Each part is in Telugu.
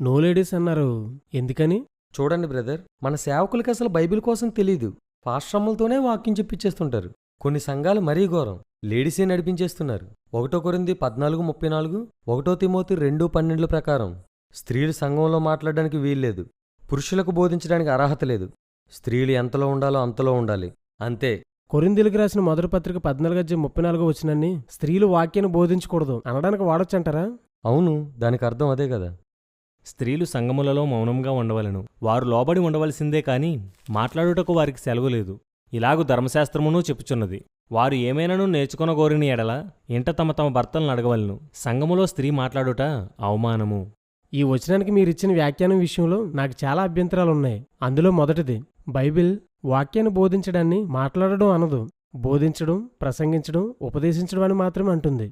నో లేడీస్ అన్నారు, ఎందుకని? చూడండి బ్రదర్, మన సేవకులకి అసలు బైబిల్ కోసం తెలీదు. పాశ్రమ్మలతోనే వాక్యం చెప్పించేస్తుంటారు. కొన్ని సంఘాలు మరీ ఘోరం, లేడీసే నడిపించేస్తున్నారు. 1 కొరింథీ 14:34, 1 తిమోతి 2:12 ప్రకారం స్త్రీలు సంఘంలో మాట్లాడడానికి వీల్లేదు. పురుషులకు బోధించడానికి అర్హత లేదు. స్త్రీలు ఎంతలో ఉండాలో అంతలో ఉండాలి, అంతే. కొరింథీయులకు రాసిన మొదటి పత్రిక 14:34 వచనాన్ని స్త్రీలు వాక్యాన్ని బోధించకూడదు అనడానికి వాడొచ్చంటారా? అవును, దానికి అర్థం అదే కదా. స్త్రీలు సంఘములలో మౌనంగా ఉండవలెను, వారు లోబడి ఉండవలసిందే కాని మాట్లాడుటకు వారికి సెలవు లేదు. ఇలాగు ధర్మశాస్త్రమునూ చెప్పుచున్నది. వారు ఏమైనాను నేర్చుకొనగోరిన ఎడల ఇంట తమ తమ భర్తలను అడగవలను. సంఘములో స్త్రీ మాట్లాడుట అవమానము. ఈ వచనానికి మీరిచ్చిన వ్యాఖ్యానం విషయంలో నాకు చాలా అభ్యంతరాలున్నాయి. అందులో మొదటిది, బైబిల్ వాక్యాన్ని బోధించడాన్ని మాట్లాడడం అనదు, బోధించడం, ప్రసంగించడం, ఉపదేశించడం అని మాత్రమే అంటుంది.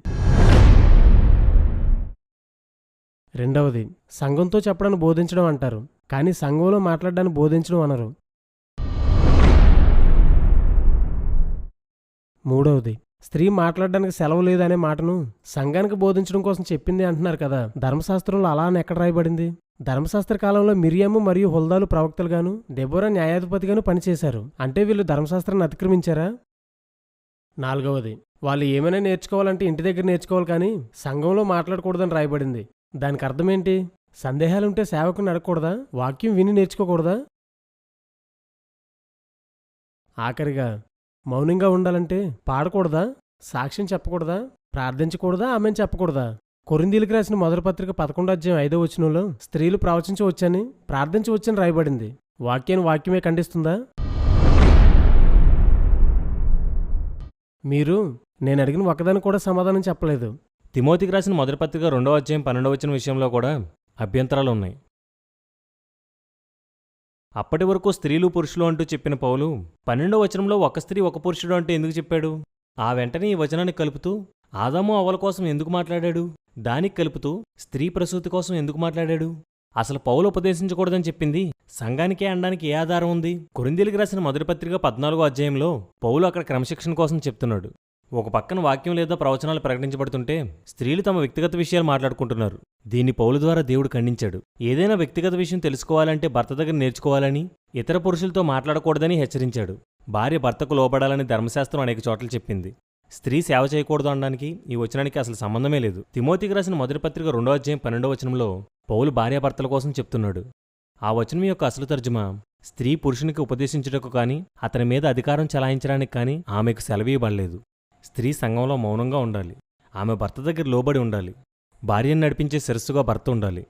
రెండవది, సంఘంతో చెప్పడాన్ని బోధించడం అంటారు, కానీ సంఘంలో మాట్లాడడాన్ని బోధించడం అనరు. మూడవది, స్త్రీ మాట్లాడడానికి సెలవు లేదనే మాటను సంఘానికి బోధించడం కోసం చెప్పింది అంటున్నారు కదా, ధర్మశాస్త్రంలో అలా అని ఎక్కడ రాయబడింది? ధర్మశాస్త్ర కాలంలో మిరియాము మరియు హుల్దాలు ప్రవక్తలుగాను, దెబోరా న్యాయాధిపతిగాను పనిచేశారు. అంటే వీళ్ళు ధర్మశాస్త్రాన్ని అతిక్రమించారా? నాలుగవది, వాళ్ళు ఏమైనా నేర్చుకోవాలంటే ఇంటి దగ్గర నేర్చుకోవాలి, కానీ సంఘంలో మాట్లాడకూడదని రాయబడింది. దానికి అర్థమేంటి? సందేహాలుంటే సేవకుని అడగకూడదా? వాక్యం విని నేర్చుకోకూడదా? ఆఖరిగా, మౌనంగా ఉండాలంటే పాడకూడదా? సాక్ష్యం చెప్పకూడదా? ప్రార్థించకూడదా? ఆమెను చెప్పకూడదా? కొరింథీయులకు రాసిన మొదటి పత్రిక 11:5 వచనంలో స్త్రీలు ప్రవచించవచ్చని, ప్రార్థించవచ్చని రాయబడింది. వాక్యాన్ని వాక్యమే ఖండిస్తుందా? మీరు నేను అడిగిన ఒకదాని కూడా సమాధానం చెప్పలేదు. తిమోతికి రాసిన మొదటి పత్రిక 2:12 విషయంలో కూడా అభ్యంతరాలు ఉన్నాయి. అప్పటి వరకు స్త్రీలు పురుషులు అంటూ చెప్పిన పౌలు 12వ వచనంలో ఒక స్త్రీ ఒక పురుషుడు అంటే ఎందుకు చెప్పాడు? ఆ వెంటనే ఈ వచనాన్ని కలుపుతూ ఆదాము అవ్వల కోసం ఎందుకు మాట్లాడాడు? దానికి కలుపుతూ స్త్రీ ప్రసూతి కోసం ఎందుకు మాట్లాడాడు? అసలు పౌలు ఉపదేశించకూడదని చెప్పింది సంఘానికే అనడానికి ఏ ఆధారం ఉంది? కొరింథీయులకు రాసిన మొదటి పత్రిక 14వ అధ్యాయంలో పౌలు అక్కడ క్రమశిక్షణ కోసం చెప్తున్నాడు. ఒక పక్కన వాక్యం లేదా ప్రవచనాలు ప్రకటించబడుతుంటే స్త్రీలు తమ వ్యక్తిగత విషయాలు మాట్లాడుకుంటున్నారు. దీన్ని పౌలు ద్వారా దేవుడు ఖండించాడు. ఏదైనా వ్యక్తిగత విషయం తెలుసుకోవాలంటే భర్త దగ్గర నేర్చుకోవాలని, ఇతర పురుషులతో మాట్లాడకూడదని హెచ్చరించాడు. భార్య భర్తకు లోబడాలని ధర్మశాస్త్రం అనేక చోట్ల చెప్పింది. స్త్రీ సేవ చేయకూడదు అనడానికి ఈ వచనానికి అసలు సంబంధమే లేదు. తిమోతికి రాసిన మొదటి పత్రిక 2:12 వచనంలో పౌలు భార్యాభర్తల కోసం చెప్తున్నాడు. ఆ వచనం యొక్క అసలు తర్జుమా, స్త్రీ పురుషునికి ఉపదేశించుటకు కానీ అతని మీద అధికారం చలాయించడానికి కానీ ఆమెకు సెలవీయబడలేదు. స్త్రీ సంఘంలో మౌనంగా ఉండాలి. ఆమె భర్త దగ్గర లోబడి ఉండాలి. భార్యను నడిపించే శిరస్సుగా భర్త ఉండాలి.